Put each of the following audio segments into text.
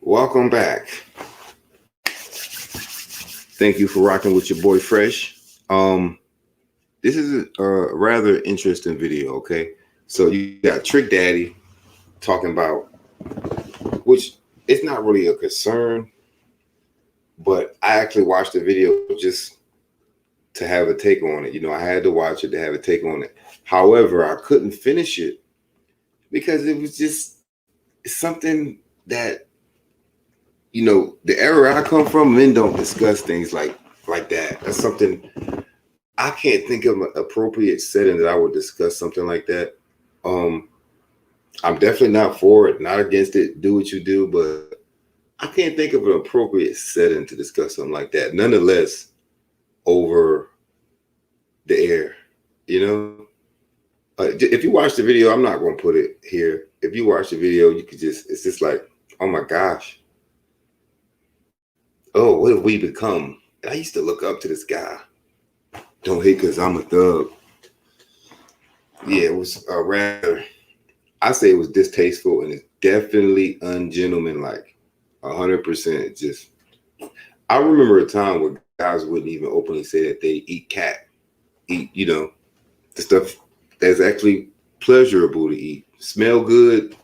Welcome back. Thank you for rocking with your boy Fresh. This is a rather interesting video. Okay, so you got Trick Daddy talking about, which it's not really a concern, but I actually watched the video just to have a take on it. I had to watch it to have a take on it. However, I couldn't finish it because it was just something that the era I come from, men don't discuss things like that. That's something I can't think of an appropriate setting that I would discuss something like that. I'm definitely not for it, not against it. Do what you do, but I can't think of an appropriate setting to discuss something like that. Nonetheless, over the air, if you watch the video, I'm not going to put it here. If you watch the video, you could it's just like, oh my gosh. Oh, what have we become? And I used to look up to this guy. Don't hate because I'm a thug. Yeah, it was I say it was distasteful and it's definitely ungentlemanlike. 100%. Just, I remember a time where guys wouldn't even openly say that they eat the stuff that's actually pleasurable to eat, smell good.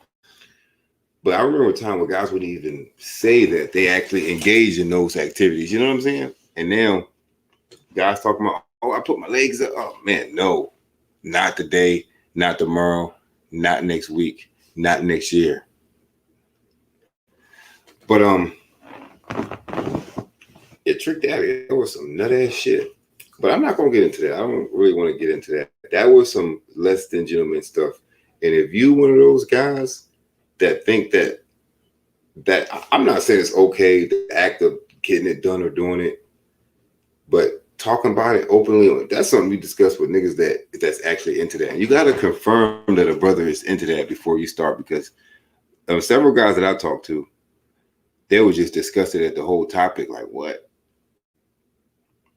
But I remember a time where guys wouldn't even say that they actually engage in those activities. You know what I'm saying? And now guys talking about, oh, I put my legs up. Oh man, no, not today, not tomorrow, not next week, not next year. But it tricked out. It was some nut ass shit. But I'm not gonna get into that. I don't really want to get into that. That was some less than gentleman stuff. And if you one of those guys that think that I'm not saying it's okay, the act of getting it done or doing it, but talking about it openly, that's something you discuss with niggas that's actually into that. And you got to confirm that a brother is into that before you start, because several guys that I talked to, they were just disgusted at the whole topic. Like, what?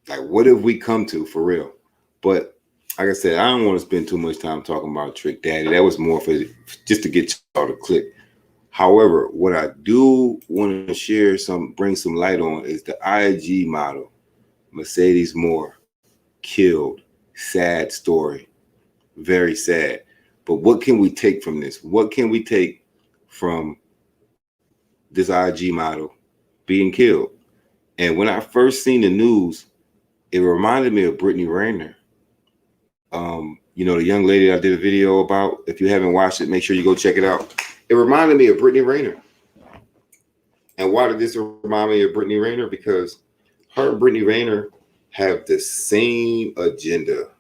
Like, what have we come to for real? But like I said, I don't want to spend too much time talking about Trick Daddy. That was more for just to get y'all to click. However, what I do want to share bring some light on is the IG model, Mercedes Morr, killed. Sad story. Very sad. But what can we take from this? What can we take from this IG model being killed? And when I first seen the news, it reminded me of Brittany Rayner. The young lady I did a video about. If you haven't watched it, make sure you go check it out. It reminded me of Brittany Rayner. And why did this remind me of Brittany Rayner? Because her and Brittany Rayner have the same agenda.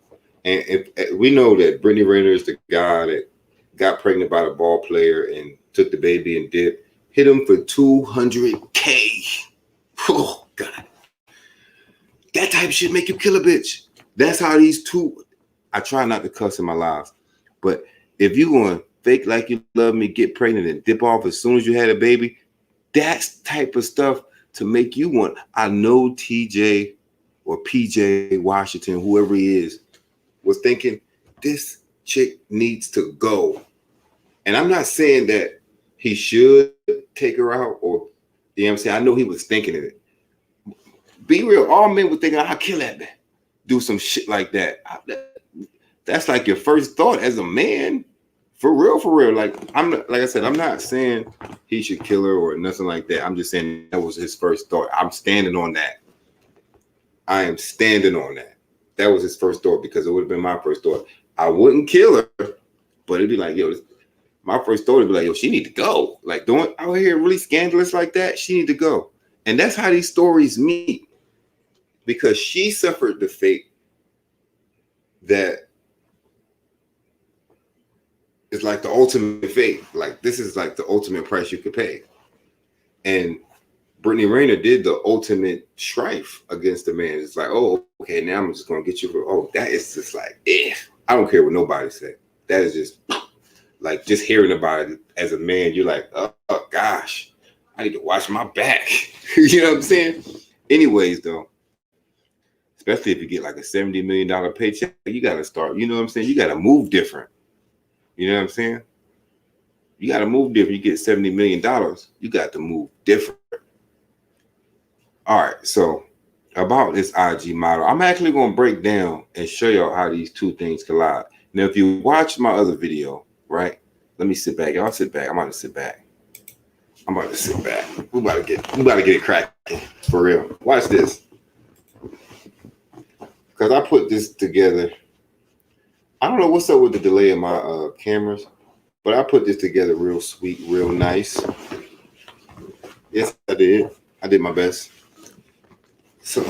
And if we know that Brittany Rayner is the guy that got pregnant by the ball player and took the baby and hit him for $200K. Oh, God. That type of shit make you kill a bitch. That's how these two, I try not to cuss in my lives, but if you going to fake like you love me, get pregnant and dip off as soon as you had a baby, that's type of stuff to make you want. I know TJ or PJ Washington, whoever he is, was thinking this chick needs to go. And I'm not saying that he should take her out, or I'm saying, I know he was thinking of it. Be real, all men were thinking, I'll kill that man. Do some shit like that. That's like your first thought as a man. For real. Like I said, I'm not saying he should kill her or nothing like that. I'm just saying that was his first thought. I'm standing on that. I am standing on that. That was his first thought, because it would have been my first thought. I wouldn't kill her, but it'd be like, yo, my first thought would be like, yo, she need to go. Like, doing out here really scandalous like that, she need to go. And that's how these stories meet, because she suffered the fate that is like the ultimate fate. Like, this is like the ultimate price you could pay. And Brittany Rayner did the ultimate strife against the man. It's like, oh, okay, now I'm just gonna get you for, that is just like, I don't care what nobody said. That is just like, just hearing about it as a man, you're like, oh gosh, I need to watch my back. You know what I'm saying? Anyways, though, especially if you get like a $70 million paycheck, you gotta start, you know what I'm saying? You gotta move different. You know what I'm saying? You got to move different. You get $70 million. You got to move different. All right. So about this IG model, I'm actually going to break down and show y'all how these two things collide. Now, if you watch my other video, right? Let me sit back. Y'all sit back. I'm about to sit back. We about to get it cracking for real. Watch this. Because I put this together. I don't know what's up with the delay in my cameras, but I put this together real sweet, real nice. Yes, I did. I did my best. So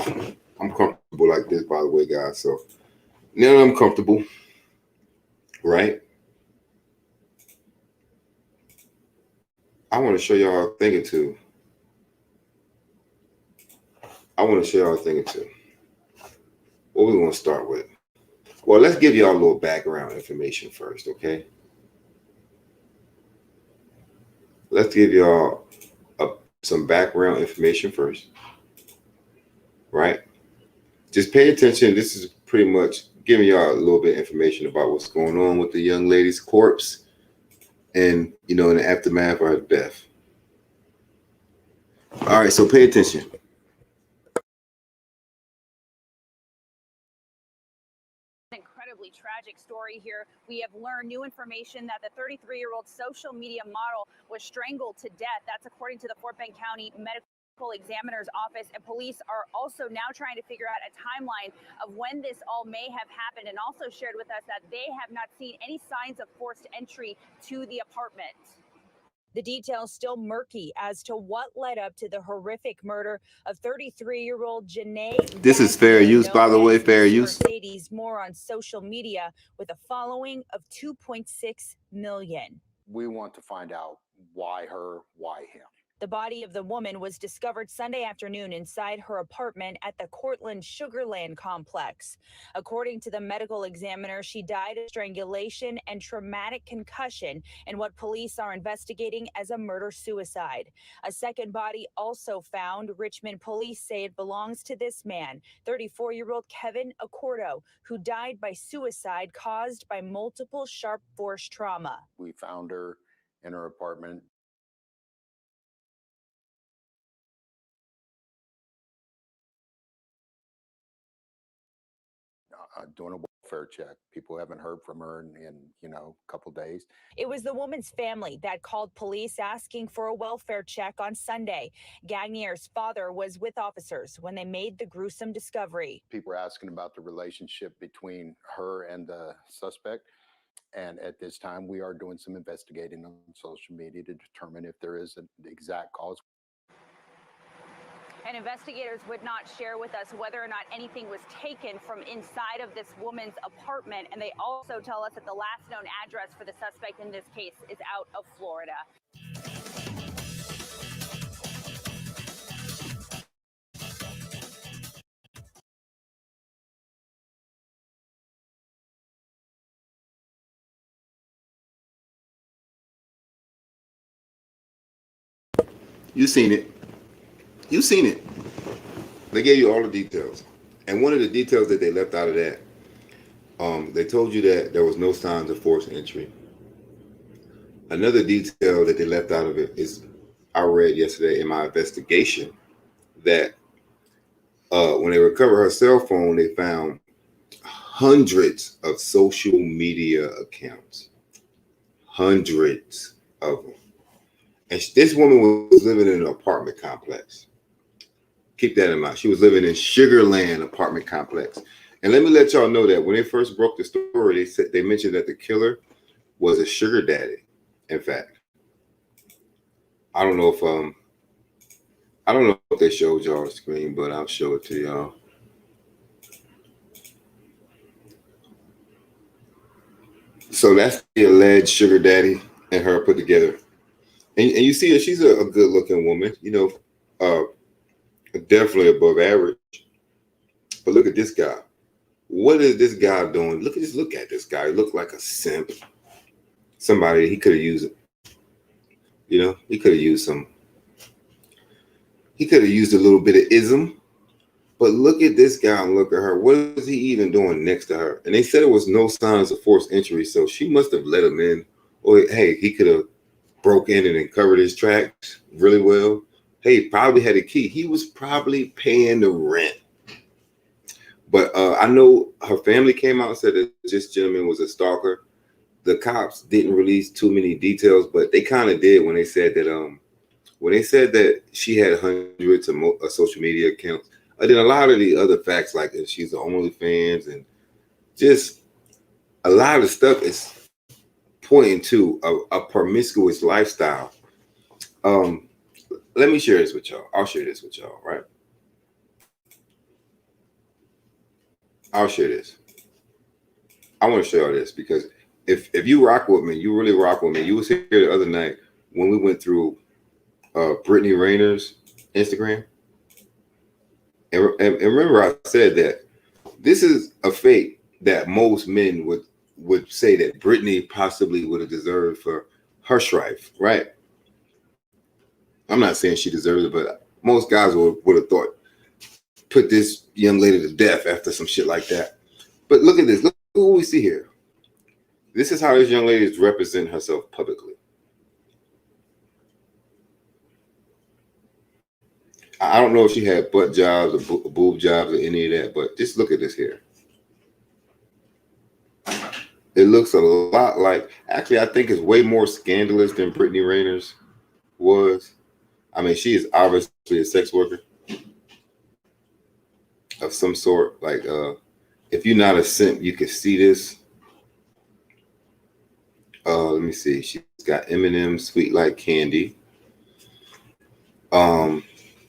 I'm comfortable like this, by the way, guys. So now I'm comfortable, right? I want to show y'all a thing or two. What we want to start with? Well, let's give y'all a little background information first, okay? Let's give y'all some background information first, right? Just pay attention. This is pretty much giving y'all a little bit of information about what's going on with the young lady's corpse and, in the aftermath of her death. All right, so pay attention. Incredibly tragic story here. We have learned new information that the 33-year-old social media model was strangled to death. That's according to the Fort Bend County Medical Examiner's Office, and police are also now trying to figure out a timeline of when this all may have happened, and also shared with us that they have not seen any signs of forced entry to the apartment. The details still murky as to what led up to the horrific murder of 33-year-old Janae. This is fair use, by the way, fair use. Mercedes Morr on social media with a following of 2.6 million. We want to find out why her, why him. The body of the woman was discovered Sunday afternoon inside her apartment at the Cortland Sugarland complex. According to the medical examiner, she died of strangulation and traumatic concussion in what police are investigating as a murder-suicide. A second body also found. Richmond police say it belongs to this man, 34-year-old Kevin Accordo, who died by suicide caused by multiple sharp force trauma. We found her in her apartment. Doing a welfare check. People haven't heard from her in a couple days. It was the woman's family that called police asking for a welfare check on Sunday. Gagnier's father was with officers when they made the gruesome discovery. People were asking about the relationship between her and the suspect. And at this time, we are doing some investigating on social media to determine if there is an exact cause. And investigators would not share with us whether or not anything was taken from inside of this woman's apartment. And they also tell us that the last known address for the suspect in this case is out of Florida. You seen it. They gave you all the details. And one of the details that they left out of that, they told you that there was no signs of forced entry. Another detail that they left out of it is, I read yesterday in my investigation that when they recovered her cell phone, they found hundreds of social media accounts. Hundreds of them. And this woman was living in an apartment complex. Keep that in mind. She was living in Sugarland apartment complex. And let me let y'all know that when they first broke the story, they mentioned that the killer was a sugar daddy. In fact, I don't know if they showed y'all the screen, but I'll show it to y'all. So that's the alleged sugar daddy and her put together. And you see that she's a good looking woman, definitely above average. But look at this guy. What is this guy doing? Look at this guy. He looked like a simp. Somebody he could have used. He could have used a little bit of ism. But look at this guy and look at her. What is he even doing next to her? And they said there was no signs of forced entry, so she must have let him in. Or hey, he could have broke in and then covered his tracks really well. Hey, probably had a key. He was probably paying the rent. But I know her family came out and said that this gentleman was a stalker. The cops didn't release too many details, but they kind of did when they said that she had hundreds of social media accounts. And then a lot of the other facts, like that she's the OnlyFans, and just a lot of stuff is pointing to a promiscuous lifestyle. Let me share this with y'all. I'll share this with y'all, right? I'll share this. I want to show y'all this because if you rock with me, you really rock with me. You was here the other night when we went through Brittany Rayner's Instagram. And remember I said that this is a fate that most men would say that Brittany possibly would have deserved for her strife, right? I'm not saying she deserves it, but most guys would have thought, put this young lady to death after some shit like that. But look at this. Look what we see here. This is how this young lady is representing herself publicly. I don't know if she had butt jobs or boob jobs or any of that, but just look at this here. It looks a lot like, actually, I think it's way more scandalous than Brittany Rayner's was. I mean, she is obviously a sex worker of some sort. Like, if you're not a simp, you can see this. Let me see. She's got M&M, Sweet Like Candy.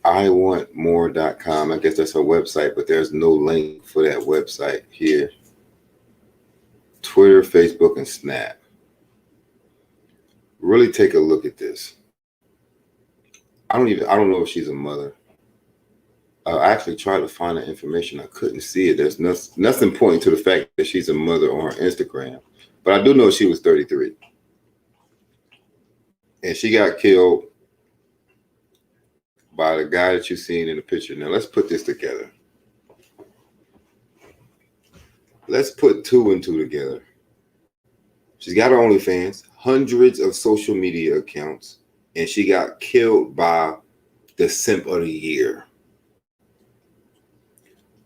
IWantMorr.com. I guess that's her website, but there's no link for that website here. Twitter, Facebook, and Snap. Really take a look at this. I don't know if she's a mother. I actually tried to find the information. I couldn't see it. There's nothing pointing to the fact that she's a mother on her Instagram. But I do know she was 33. And she got killed by the guy that you've seen in the picture. Now, let's put this together. Let's put two and two together. She's got her OnlyFans, hundreds of social media accounts, and she got killed by the simp of the year.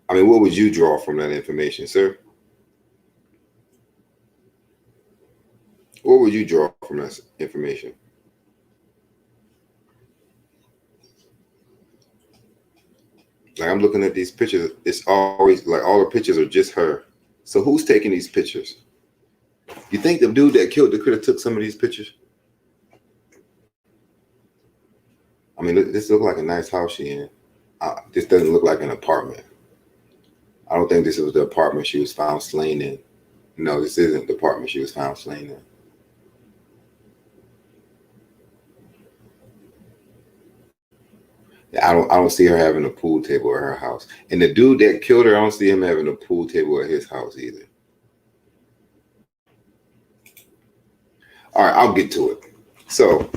I mean, what would you draw from that information, sir? What would you draw from that information? Like, I'm looking at these pictures. It's always like all the pictures are just her. So who's taking these pictures? You think the dude that killed her could have took some of these pictures? I mean, this looks like a nice house she in. This doesn't look like an apartment. I don't think this was the apartment she was found slain in. No, this isn't the apartment she was found slain in. I don't see her having a pool table at her house. And the dude that killed her, I don't see him having a pool table at his house either. All right, I'll get to it. So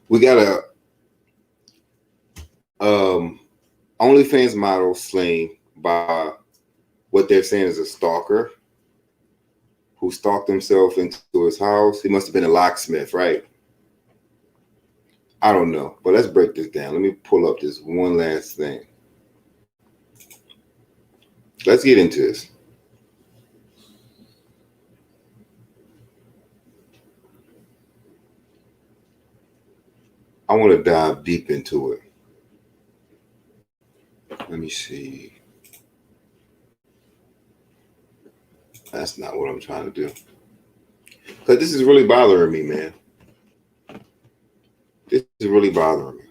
we got a OnlyFans model slain by what they're saying is a stalker who stalked himself into his house. He must have been a locksmith, right? I don't know, but let's break this down. Let me pull up this one last thing. Let's get into this. I want to dive deep into it. Let me see. That's not what I'm trying to do. Because this is really bothering me, man. This is really bothering me.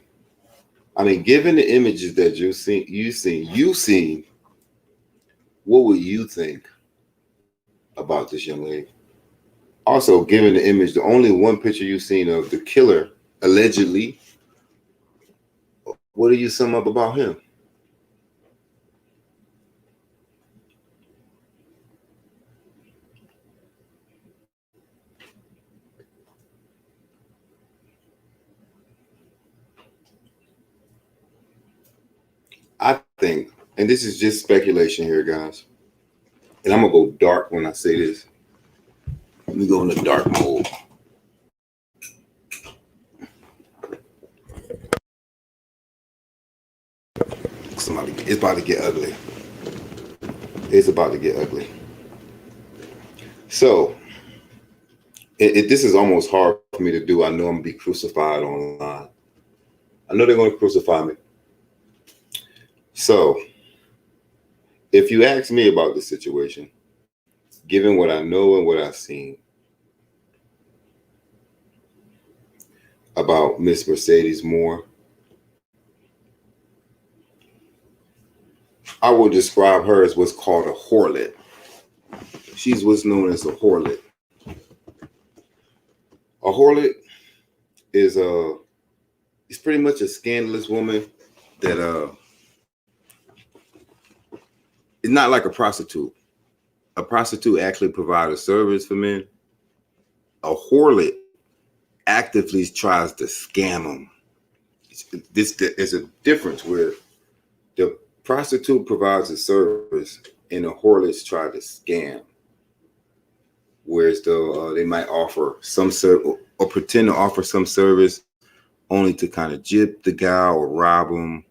I mean, given the images that you've seen, what would you think about this young lady? Also, given the image, the only one picture you've seen of the killer, allegedly, what do you sum up about him? I think, and this is just speculation here, guys, and I'm going to go dark when I say this. Let me go into dark mode. it's about to get ugly. It's about to get ugly. So this is almost hard for me to do. I know I'm gonna be crucified online. I know they're gonna crucify me. So if you ask me about this situation, given what I know and what I've seen about Miss Mercedes Morr, I will describe her as what's called a harlot. She's what's known as a harlot. A harlot is it's pretty much a scandalous woman that is not like a prostitute. A prostitute actually provides a service for men. A harlot actively tries to scam them. There's a difference where the prostitute provides a service and the harlots try to scam. Whereas they might offer some service or pretend to offer some service only to kind of gyp the guy or rob him.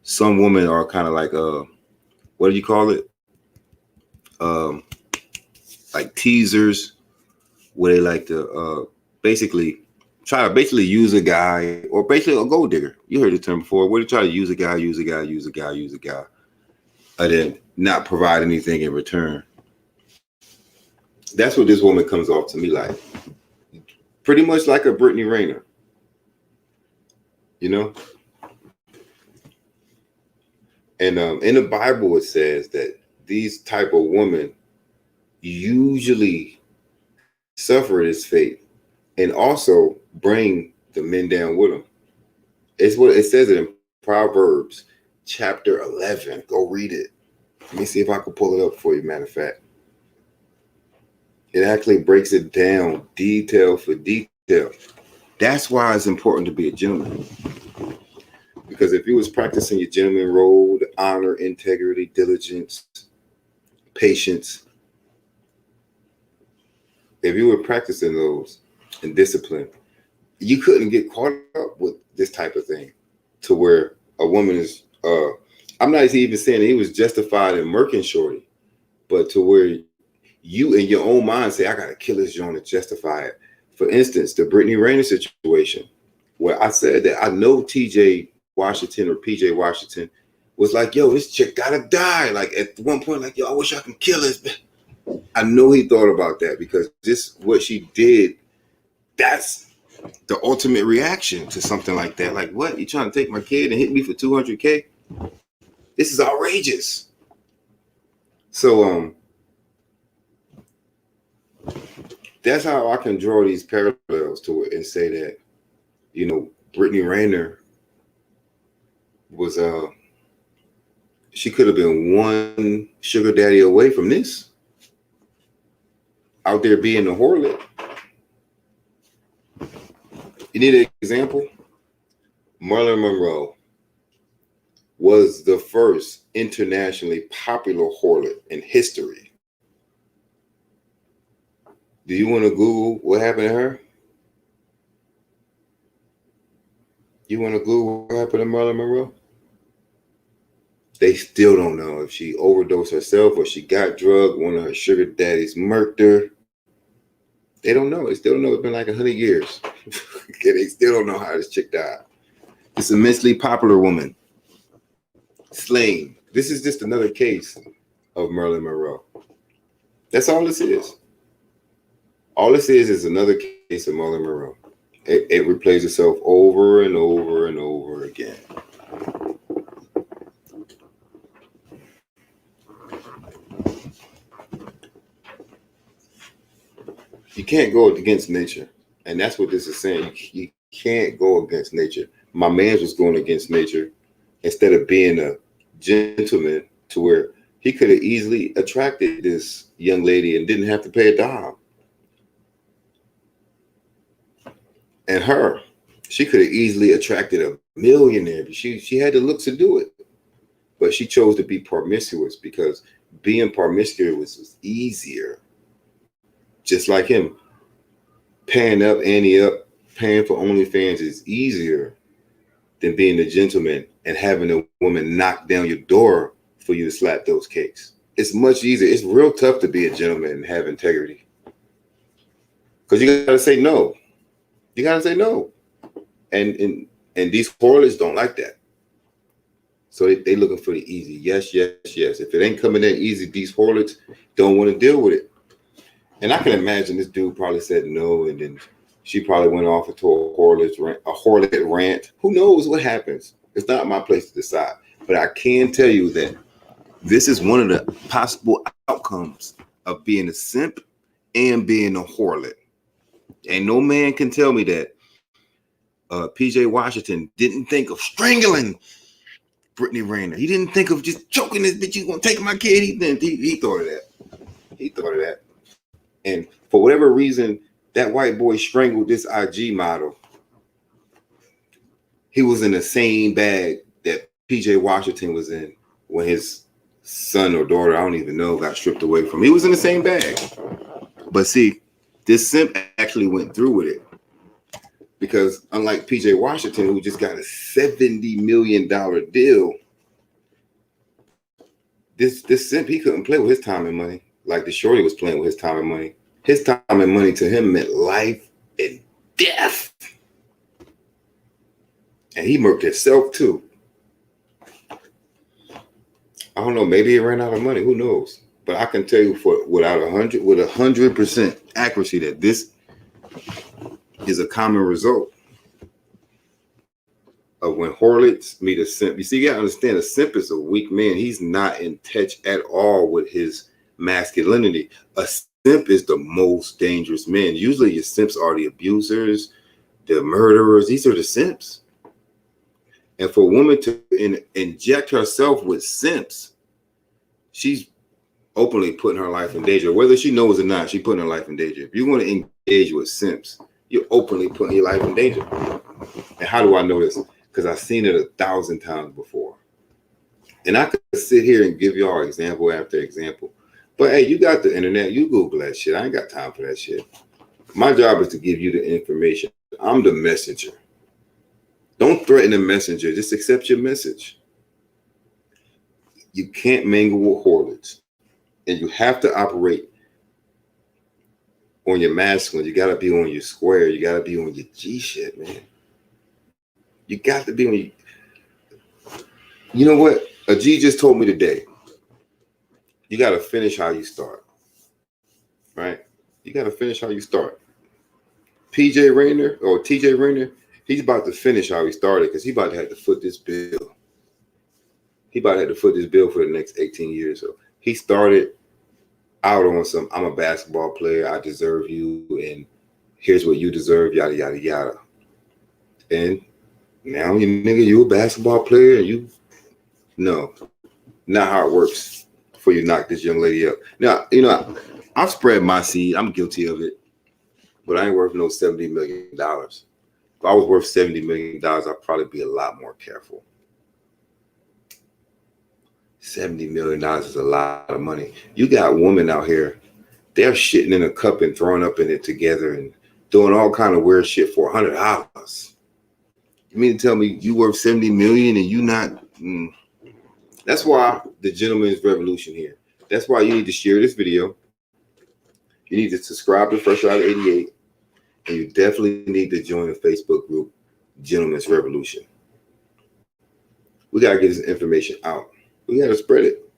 Some women are kind of like what do you call it? Like teasers, where they like to basically try to use a guy, or basically a gold digger. You heard the term before, where they try to use a guy, and then not provide anything in return. That's what this woman comes off to me like. Pretty much like a Brittany Rayner. You know? And in the Bible, it says that these type of women usually suffer this fate and also bring the men down with them. It's what it says in Proverbs chapter 11. Go read it. Let me see if I can pull it up for you, matter of fact. It actually breaks it down detail for detail. That's why it's important to be a gentleman. Because if you was practicing your gentleman role, the honor, integrity, diligence, patience, if you were practicing those and discipline, you couldn't get caught up with this type of thing to where a woman is, I'm not even saying he was justified in murking shorty, but to where you in your own mind say, I got to kill this joint to justify it. For instance, the Brittany Rayner situation, where I said that I know TJ Washington or PJ Washington was like, yo, this chick gotta die. Like at one point, like, yo, I wish I could kill this. I know he thought about that because this, what she did, that's the ultimate reaction to something like that. Like, what? You trying to take my kid and hit me for $200K? This is outrageous. So, that's how I can draw these parallels to it and say that, you know, Brittany Rayner was she could have been one sugar daddy away from this. Out there being a harlot. You need an example? Marilyn Monroe was the first internationally popular harlot in history. Do you want to Google what happened to her? You want to Google what happened to Marilyn Monroe? They still don't know if she overdosed herself or she got drugged. One of her sugar daddies murked her. They don't know. They still don't know. It's been like 100 years. They still don't know how this chick died. This immensely popular woman, slain. This is just another case of Marilyn Monroe. That's all this is. All this is another case of Marilyn Monroe. It replays itself over and over and over again. You can't go against nature. And that's what this is saying. You can't go against nature. My man was going against nature instead of being a gentleman to where he could have easily attracted this young lady and didn't have to pay a dime. And her, she could have easily attracted a millionaire. She had the looks to do it. But she chose to be promiscuous because being promiscuous was easier. Just like him. Paying up, Annie up, paying for OnlyFans is easier than being a gentleman and having a woman knock down your door for you to slap those cakes. It's much easier. It's real tough to be a gentleman and have integrity. Because you gotta say no. You gotta say no. And these whorelets don't like that. So they looking for the easy. Yes, yes, yes. If it ain't coming in easy, these whorelets don't want to deal with it. And I can imagine this dude probably said no, and then she probably went off into a whorelet rant. Who knows what happens? It's not my place to decide. But I can tell you that this is one of the possible outcomes of being a simp and being a whorelet. And no man can tell me that PJ Washington didn't think of strangling Brittany Rayner. He didn't think of just choking this bitch. You gonna take my kid? He thought of that. He thought of that. And for whatever reason, that white boy strangled this IG model. He was in the same bag that PJ Washington was in when his son or daughter, I don't even know, got stripped away from him. He was in the same bag. But see, this simp actually went through with it. Because unlike PJ Washington, who just got a $70 million deal, this simp, he couldn't play with his time and money like the shorty was playing with his time and money. His time and money to him meant life and death. And he murked himself too. I don't know, maybe he ran out of money, who knows? But I can tell you with 100% accuracy that this is a common result of when whorelets meet a simp. You see, you gotta understand, a simp is a weak man. He's not in touch at all with his masculinity. A simp is the most dangerous man. Usually your simps are the abusers, the murderers. These are the simps. And for a woman to inject herself with simps, she's openly putting her life in danger. Whether she knows or not, she's putting her life in danger. If you want to engage with simps, you're openly putting your life in danger. And how do I know this? Because I've seen it 1,000 times before. And I could sit here and give y'all example after example. But hey, you got the internet. You Google that shit. I ain't got time for that shit. My job is to give you the information. I'm the messenger. Don't threaten the messenger. Just accept your message. You can't mingle with whorelets. And you have to operate on your masculine. You got to be on your square. You got to be on your G shit, man. You got to be on your... You know what? A G just told me today. You got to finish how you start. Right? You got to finish how you start. PJ Rayner or TJ Rayner, he's about to finish how he started because he's about to have to foot this bill. He about to have to foot this bill for the next 18 years. So he started out on some, I'm a basketball player, I deserve you, and here's what you deserve, yada, yada, yada. And now, you a basketball player, and you, no, not how it works before you knock this young lady up. Now, I've spread my seed. I'm guilty of it, but I ain't worth no $70 million. If I was worth $70 million, I'd probably be a lot more careful. $70 million is a lot of money. You got women out here, they're shitting in a cup and throwing up in it together and doing all kind of weird shit for $100. You mean to tell me you worth 70 million and you not? That's why the gentleman's revolution here. That's why you need to share this video. You need to subscribe to Fresh Out of 88. And you definitely need to join the Facebook group, Gentleman's Revolution. We got to get this information out. We got to spread it.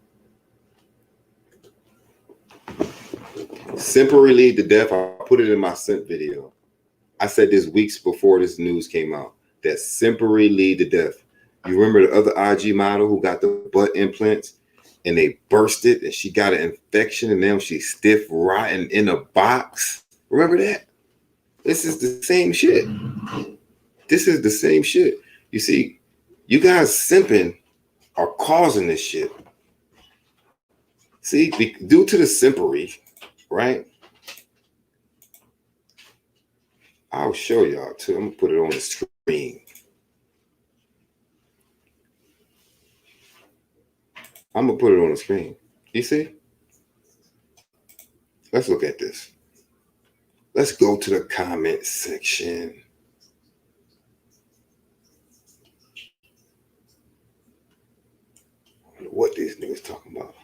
Simpery lead to death. I put it in my simp video. I said this weeks before this news came out. That simpery lead to death. You remember the other IG model who got the butt implants and they bursted and she got an infection and now she's stiff, rotten in a box? Remember that? This is the same shit. This is the same shit. You see, you guys simping are causing this shit. See, due to the simpery, right? I'll show y'all too. I'm gonna put it on the screen. I'm gonna put it on the screen. You see? Let's look at this. Let's go to the comment section. talking about.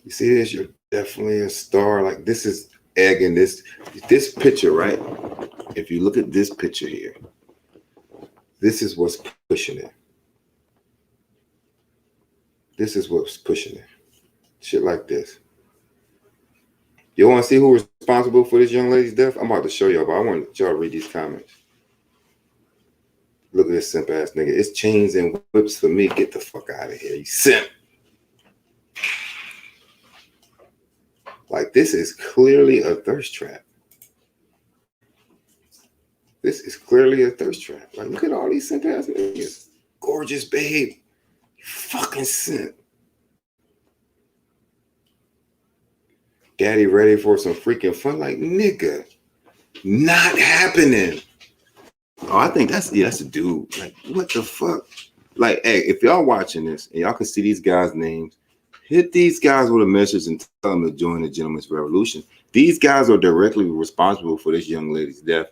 You see this? You're definitely a star. Like this is egging this picture, right? If you look at this picture here, this is what's pushing it. This is what's pushing it. Shit like this. You want to see who's responsible for this young lady's death? I'm about to show y'all, but I want y'all to read these comments. Look at this simp ass nigga. It's chains and whips for me. Get the fuck out of here, you simp. Like, this is clearly a thirst trap. This is clearly a thirst trap. Like, look at all these simp ass niggas. Gorgeous babe. You fucking simp. Daddy ready for some freaking fun? Like, nigga. Not happening. Oh, I think that's a dude. Like, what the fuck? Like, hey, if y'all watching this and y'all can see these guys' names, hit these guys with a message and tell them to join the Gentleman's Revolution. These guys are directly responsible for this young lady's death.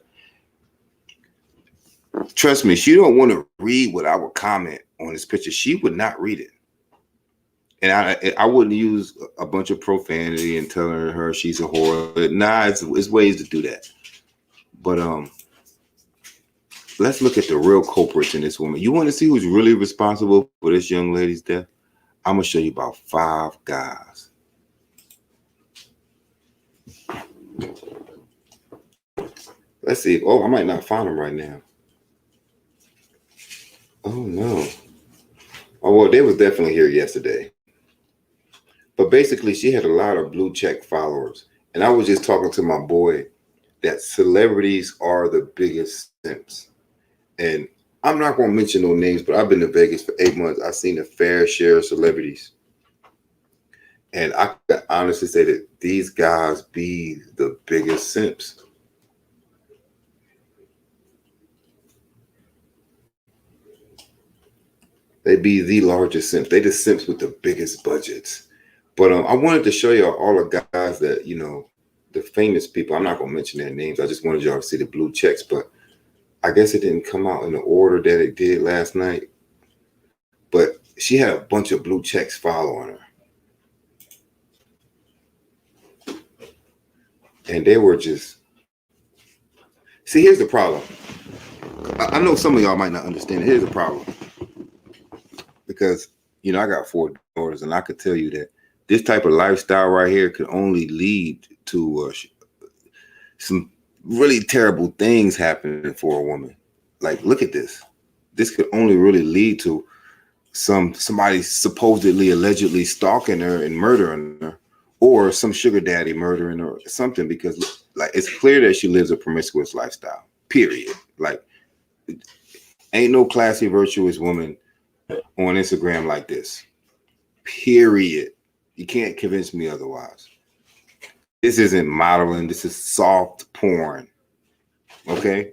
Trust me, she don't want to read what I would comment on this picture. She would not read it. And I wouldn't use a bunch of profanity and telling her she's a whore. Nah, it's ways to do that. But let's look at the real culprits in this woman. You want to see who's really responsible for this young lady's death? I'm going to show you about 5 guys. Let's see. Oh, I might not find them right now. Oh, no. Oh, well, they was definitely here yesterday. But basically, she had a lot of blue check followers. And I was just talking to my boy that celebrities are the biggest simps. And I'm not going to mention no names, but I've been to Vegas for 8 months. I've seen a fair share of celebrities. And I can honestly say that these guys be the biggest simps. They be the largest simps. They the simps with the biggest budgets. But I wanted to show y'all all the guys that, you know, the famous people. I'm not going to mention their names. I just wanted y'all to see the blue checks. But I guess it didn't come out in the order that it did last night. But she had a bunch of blue checks following her. And they were just... See, here's the problem. I know some of y'all might not understand it. Here's the problem. Because, you know, I got 4 daughters, and I could tell you that this type of lifestyle right here could only lead to some really terrible things happening for a woman. Like, look at this. This could only really lead to somebody supposedly, allegedly stalking her and murdering her, or some sugar daddy murdering her or something, because like it's clear that she lives a promiscuous lifestyle, period. Like, ain't no classy, virtuous woman on Instagram like this, period. You can't convince me otherwise. This isn't modeling. This is soft porn. Okay?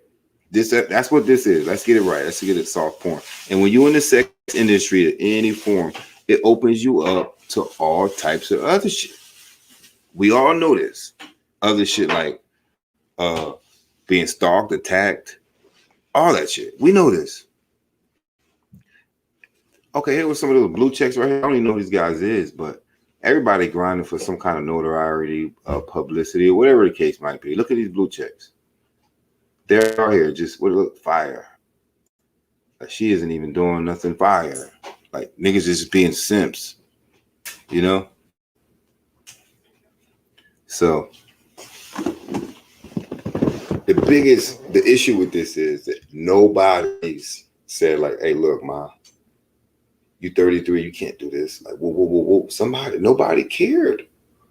That's what this is. Let's get it right. Let's get it soft porn. And when you're in the sex industry in any form, it opens you up to all types of other shit. We all know this. Other shit like being stalked, attacked, all that shit. We know this. Okay, here was some of those blue checks right here. I don't even know who these guys is, but everybody grinding for some kind of notoriety, publicity, or whatever the case might be. Look at these blue checks. They're out here just what look fire. Like, she isn't even doing nothing fire. Like, niggas just being simps, you know? So the issue with this is that nobody's said like, hey, look, ma, you 33, you can't do this. Like, whoa. Nobody cared.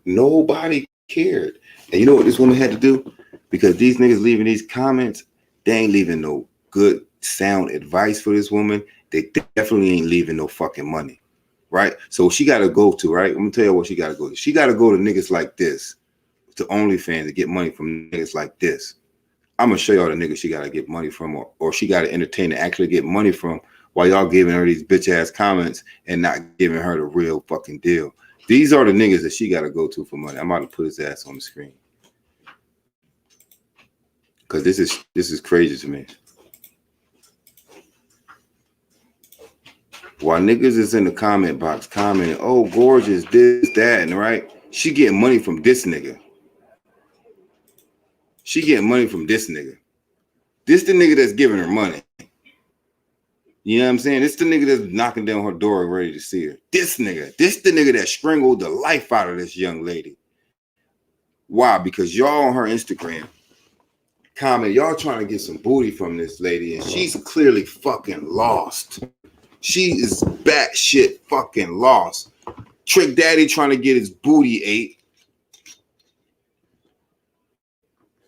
Nobody cared. And you know what this woman had to do? Because these niggas leaving these comments, they ain't leaving no good, sound advice for this woman. They definitely ain't leaving no fucking money, right? So she got to go to, right? I'm going to tell you what she got to go to. She got to go to niggas like this, to OnlyFans, to get money from niggas like this. I'm going to show y'all the niggas she got to get money from, or she got to entertain to actually get money from, while y'all giving her these bitch ass comments and not giving her the real fucking deal. These are the niggas that she got to go to for money. I'm about to put his ass on the screen. Because this is crazy to me. While niggas is in the comment box commenting, oh, gorgeous, this, that, and right, she getting money from this nigga. She getting money from this nigga. This the nigga that's giving her money. You know what I'm saying? This the nigga that's knocking down her door ready to see her. This the nigga that strangled the life out of this young lady. Why? Because y'all on her Instagram comment, y'all trying to get some booty from this lady, and she's clearly fucking lost. She is batshit fucking lost. Trick Daddy trying to get his booty ate,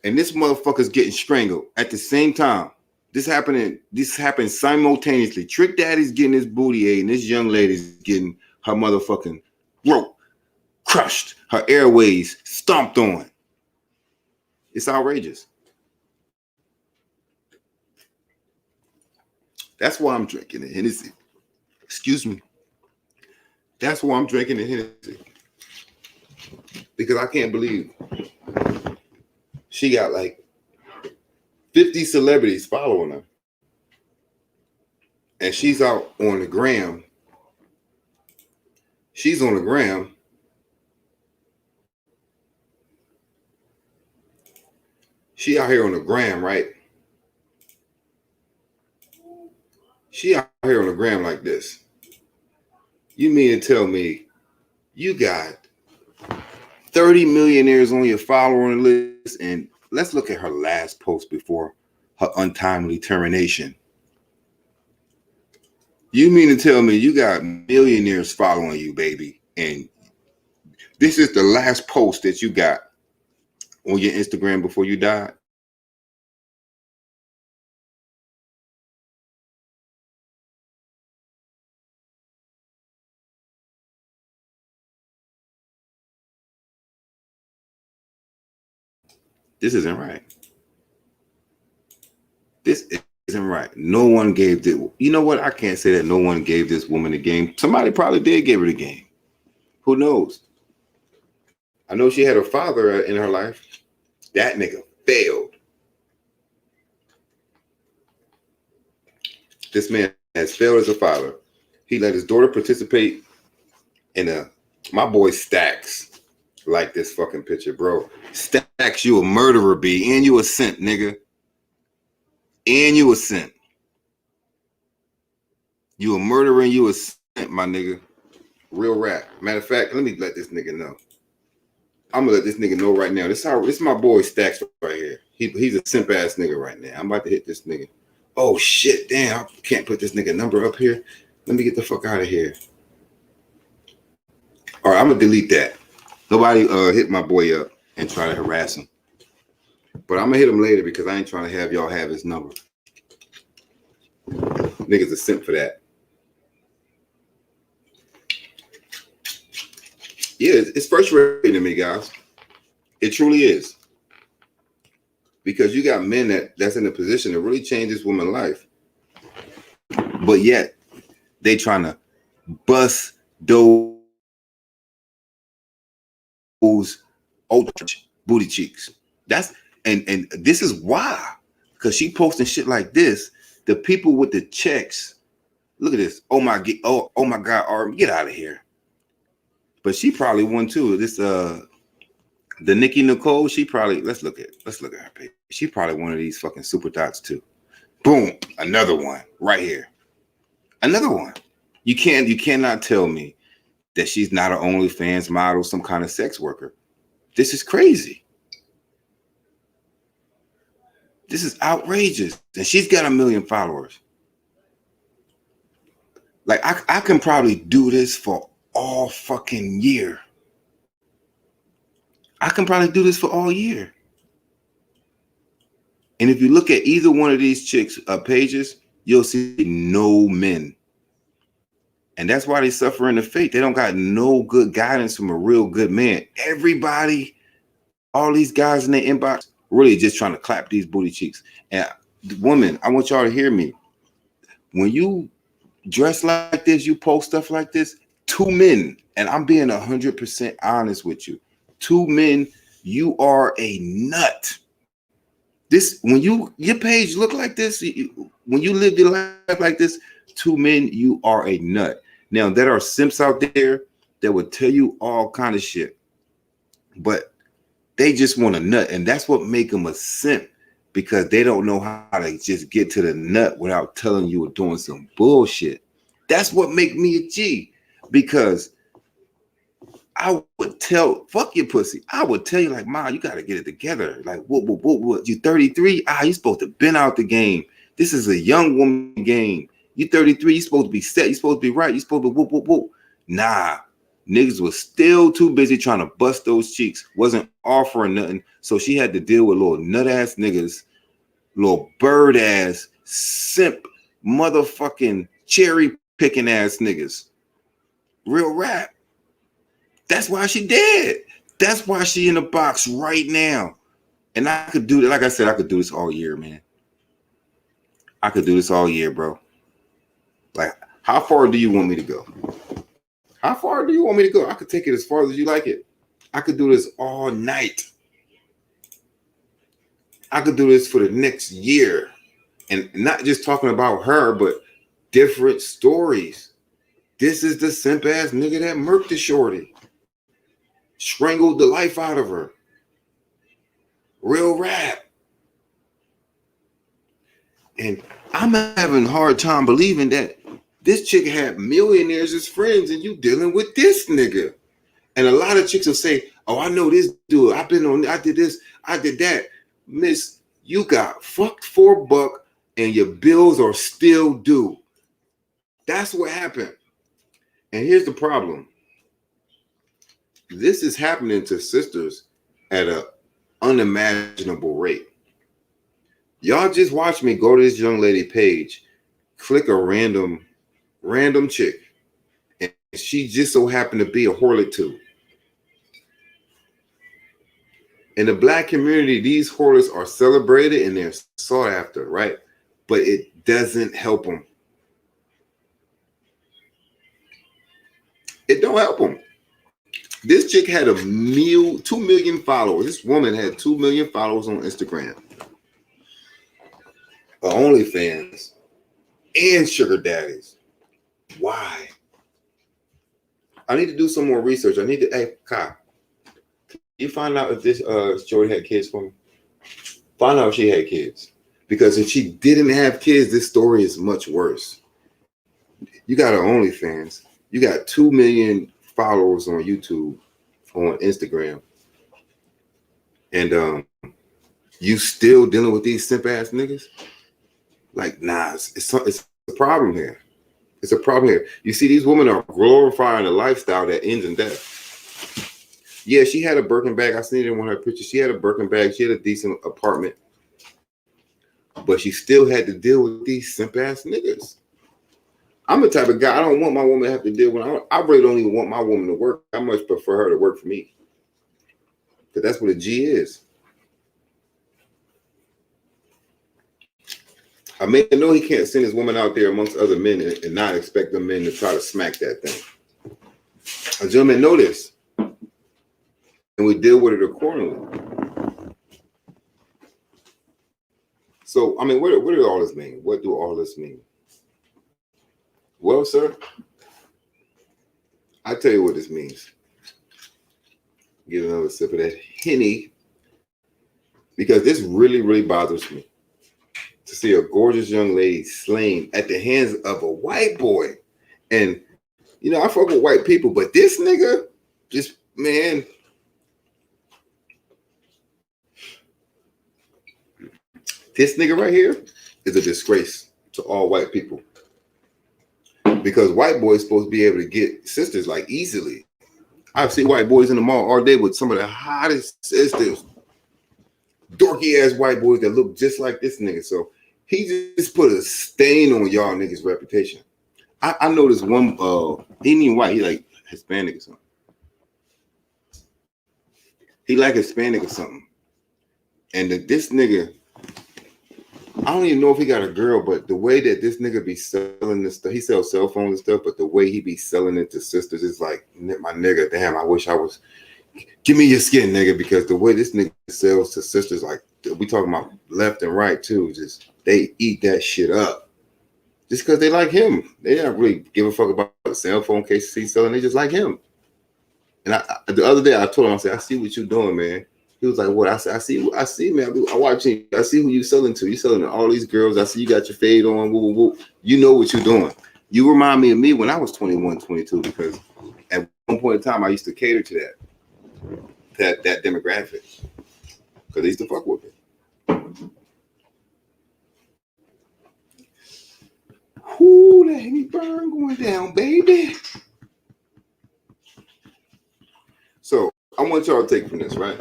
and this motherfucker's getting strangled at the same time. This happened simultaneously. Trick Daddy's getting his booty ate, and this young lady's getting her motherfucking throat crushed, her airways stomped on. It's outrageous. That's why I'm drinking the Hennessy. Excuse me. That's why I'm drinking the Hennessy. Because I can't believe she got like 50 celebrities following her. And she's out on the gram. She's on the gram. She out here on the gram, right? She out here on the gram like this. You mean to tell me you got 30 millionaires on your following list? And let's look at her last post before her untimely termination. You mean to tell me you got millionaires following you, baby, and this is the last post that you got on your Instagram before you died? This isn't right. This isn't right. No one gave this. You know what? I can't say that no one gave this woman a game. Somebody probably did give her the game. Who knows? I know she had a father in her life. That nigga failed. This man has failed as a father. He let his daughter participate in my boy Stacks. Like this fucking picture, bro. Stacks, you a murderer, B. And you a simp, nigga. And you a simp. You a murderer and you a simp, my nigga. Real rap. Matter of fact, let me let this nigga know. I'm gonna let this nigga know right now. This is my boy Stacks right here. He's a simp ass nigga right now. I'm about to hit this nigga. Oh shit, damn, I can't put this nigga number up here. Let me get the fuck out of here. All right, I'm gonna delete that. Nobody hit my boy up and try to harass him. But I'm gonna hit him later because I ain't trying to have y'all have his number. Niggas a simp for that. Yeah, it's frustrating to me, guys. It truly is. Because you got men that's in a position to really change this woman's life. But yet, they trying to bust those booty cheeks. And this is why. Because she posting shit like this. The people with the checks, look at this. Oh my God, Art, get out of here. But she probably won too. This the Nikki Nicole, she probably let's look at her page. She probably one of these fucking super dots too. Boom, another one right here. Another one. You cannot tell me that she's not an OnlyFans model, some kind of sex worker. This is crazy. This is outrageous. And she's got 1 million followers. Like I can probably do this for all fucking year. I can probably do this for all year. And if you look at either one of these chicks' pages, you'll see no men. And that's why they suffer in the fate. They don't got no good guidance from a real good man. Everybody, all these guys in their inbox, really just trying to clap these booty cheeks. And women, I want y'all to hear me. When you dress like this, you post stuff like this, 2 men, and I'm being 100% honest with you. 2 men, you are a nut. This when your page look like this, when you live your life like this, 2 men, you are a nut. Now there are simps out there that would tell you all kind of shit, but they just want a nut, and that's what make them a simp, because they don't know how to just get to the nut without telling you or doing some bullshit. That's what make me a G, because I would tell, fuck your pussy. I would tell you, like, Ma, you got to get it together. Like, what? You 33? You supposed to been out the game. This is a young woman game. You 33, you supposed to be set. You supposed to be right. You supposed to whoop. Nah, niggas was still too busy trying to bust those cheeks. Wasn't offering nothing. So she had to deal with little nut ass niggas, little bird ass, simp, motherfucking cherry picking ass niggas. Real rap. That's why she dead. That's why she in the box right now. And I could do that. Like I said, I could do this all year, man. I could do this all year, bro. Like, how far do you want me to go? How far do you want me to go? I could take it as far as you like it. I could do this all night. I could do this for the next year. And not just talking about her, but different stories. This is the simp ass nigga that murked the shorty. Strangled the life out of her. Real rap. And I'm having a hard time believing that this chick had millionaires as friends and you dealing with this nigga. And a lot of chicks will say, oh, I know this dude. I did this, I did that. Miss, you got fucked for a buck and your bills are still due. That's what happened. And here's the problem. This is happening to sisters at an unimaginable rate. Y'all just watch me go to this young lady page, click a random chick, and she just so happened to be a harlot too. In the black community, these harlots are celebrated and they're sought after, right? But it doesn't help them. It don't help them. This chick had 2 million followers. This woman had 2 million followers on Instagram, OnlyFans, and sugar daddies. Why? I need to do some more research. I need to, hey, Kai, you find out if this shorty had kids for me? Find out if she had kids. Because if she didn't have kids, this story is much worse. You got her OnlyFans. You got 2 million followers on YouTube, on Instagram. And you still dealing with these simp ass niggas? Like, nah, it's a problem here. It's a problem here. You see, these women are glorifying a lifestyle that ends in death. Yeah, she had a Birkin bag. I seen it in one of her pictures. She had a Birkin bag. She had a decent apartment. But she still had to deal with these simp ass niggas. I'm the type of guy, I don't want my woman to have to deal with. I really don't even want my woman to work. I much prefer her to work for me. Because that's what a G is. A man know he can't send his woman out there amongst other men and not expect the men to try to smack that thing. A gentleman know this. And we deal with it accordingly. So, I mean, what do all this mean? What do all this mean? Well, sir, I tell you what this means. Get another sip of that Henny, because this really, really bothers me to see a gorgeous young lady slain at the hands of a white boy. And, you know, I fuck with white people, but this nigga, just, man, this nigga right here is a disgrace to all white people. Because white boys supposed to be able to get sisters like easily. I've seen white boys in the mall all day with some of the hottest sisters. Dorky ass white boys that look just like this nigga. So he just put a stain on y'all niggas' reputation. I know this one, he ain't even white, he like Hispanic or something. He like Hispanic or something. And this nigga, I don't even know if he got a girl, but the way that this nigga be selling this stuff, he sells cell phones and stuff, but the way he be selling it to sisters is like, my nigga, damn, I wish I was, give me your skin, nigga, because the way this nigga sells to sisters, like, we talking about left and right too. Just they eat that shit up just because they like him. They don't really give a fuck about the cell phone cases he's selling. They just like him. And the other day I told him, I said, I see what you're doing, man. He was like, what? I said, I see, man. I watch you. I see who you selling to. You selling to all these girls. I see you got your fade on. Woo, woo, woo. You know what you're doing. You remind me of me when I was 21, 22, because at one point in time I used to cater to that demographic because they used to fuck with it. Whoo, that heavy burn going down, baby. So I want y'all to take from this, right?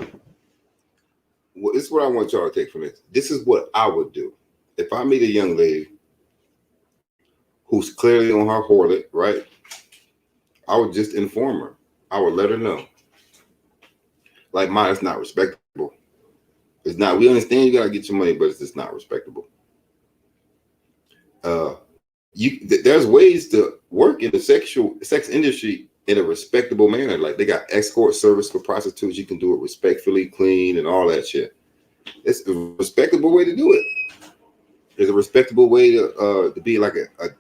Well, this is what I want y'all to take from this. This is what I would do. If I meet a young lady who's clearly on her harlot, right? I would just inform her. I would let her know. Like, mine, it's not respectable. It's not. We understand you gotta get your money, but it's just not respectable. There's ways to work in the sex industry in a respectable manner. Like, they got escort service for prostitutes. You can do it respectfully, clean, and all that shit. It's a respectable way to do it. There's a respectable way to be like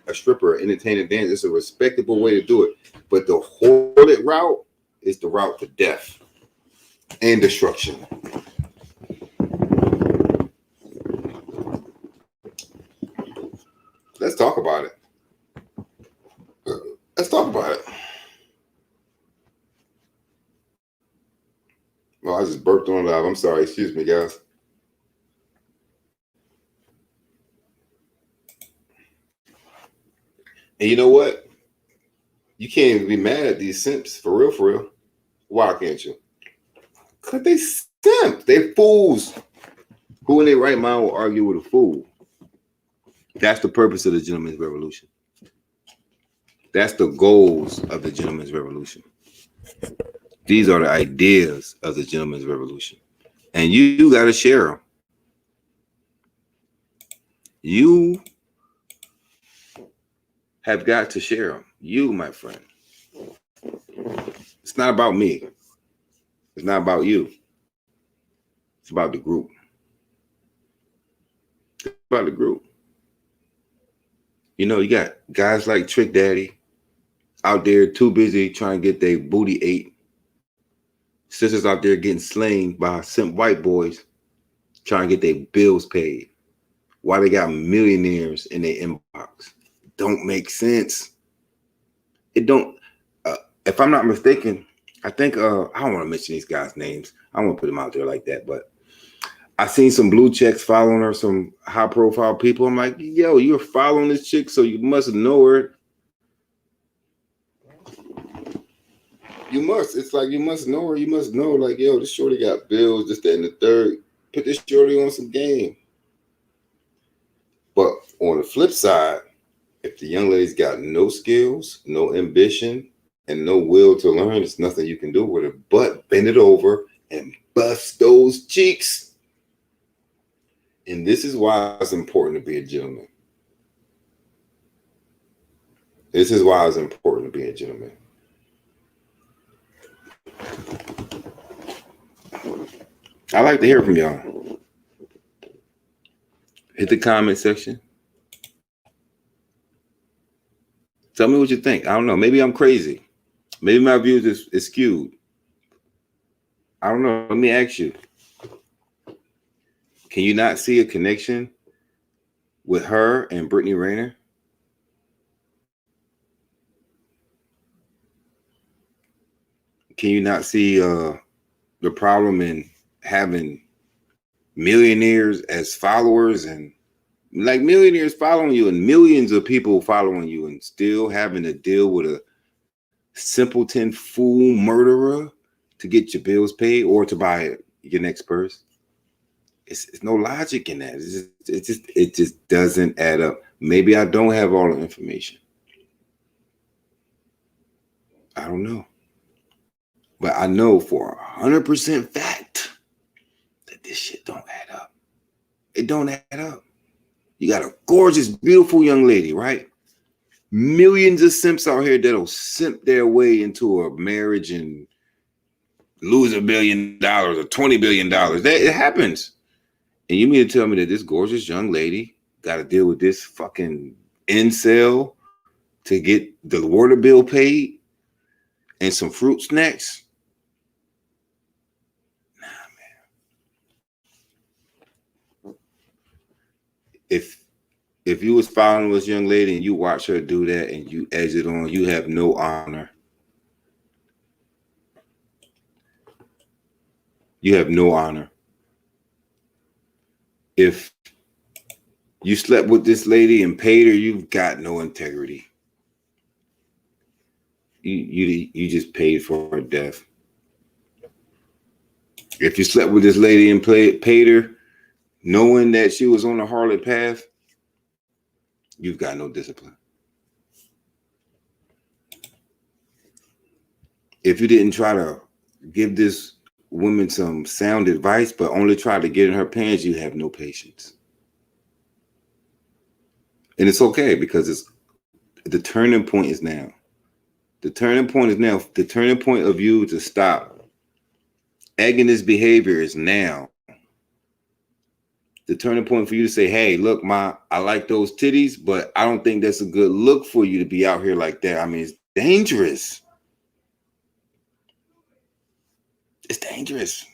a stripper, entertainer, dance. It's a respectable way to do it. But the harlot route is the route to death and destruction. Let's talk about it. Let's talk about it. Well, I just burped on live. I'm sorry. Excuse me, guys. And you know what? You can't even be mad at these simps. For real, for real. Why can't you? Because they simp. They fools. Who in their right mind will argue with a fool? That's the purpose of the gentleman's revolution. That's the goals of the gentleman's revolution. These are the ideas of the gentleman's revolution. And you got to share them. You have got to share them. You, my friend. It's not about me. It's not about you. It's about the group. It's about the group. You know, you got guys like Trick Daddy out there too busy trying to get their booty ate. Sisters out there getting slain by simp white boys trying to get their bills paid. Why they got millionaires in their inbox? Don't make sense. It don't. If I'm not mistaken, I think I don't want to mention these guys' names. I don't want to put them out there like that, but I seen some blue checks following her, some high profile people. I'm like, yo, you're following this chick, so you must know her. You must. It's like you must know her. You must know, like, yo, this shorty got bills, this, that, and the third. Put this shorty on some game. But on the flip side, if the young lady's got no skills, no ambition, and no will to learn, there's nothing you can do with it but bend it over and bust those cheeks. And this is why it's important to be a gentleman. This is why it's important to be a gentleman. I like to hear from y'all. Hit the comment section. Tell me what you think. I don't know. Maybe I'm crazy. Maybe my views is skewed. I don't know. Let me ask you. Can you not see a connection with her and Brittany Rayner? Can you not see the problem in having millionaires as followers and like millionaires following you and millions of people following you and still having to deal with a simpleton fool murderer to get your bills paid or to buy your next purse? It's no logic in that. It just doesn't add up. Maybe I don't have all the information. I don't know. But I know for 100% fact that this shit don't add up. It don't add up. You got a gorgeous, beautiful young lady, right? Millions of simps out here that'll simp their way into a marriage and lose $1 billion or $20 billion. It happens. And you mean to tell me that this gorgeous young lady got to deal with this fucking incel to get the water bill paid and some fruit snacks? If you was following this young lady and you watch her do that and you exit on, you have no honor. You have no honor. If you slept with this lady and paid her, you've got no integrity. You just paid for her death. If you slept with this lady and paid her, knowing that she was on the harlot path, you've got no discipline. If you didn't try to give this woman some sound advice, but only try to get in her pants, you have no patience. And it's okay, because the turning point is now. The turning point is now. The turning point of you to stop egging this behavior is now. The turning point for you to say, hey, look, I like those titties, but I don't think that's a good look for you to be out here like that. I mean, it's dangerous. It's dangerous.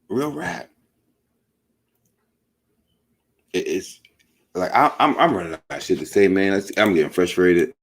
Real rap. It's like I'm running out of shit to say, man. I'm getting frustrated.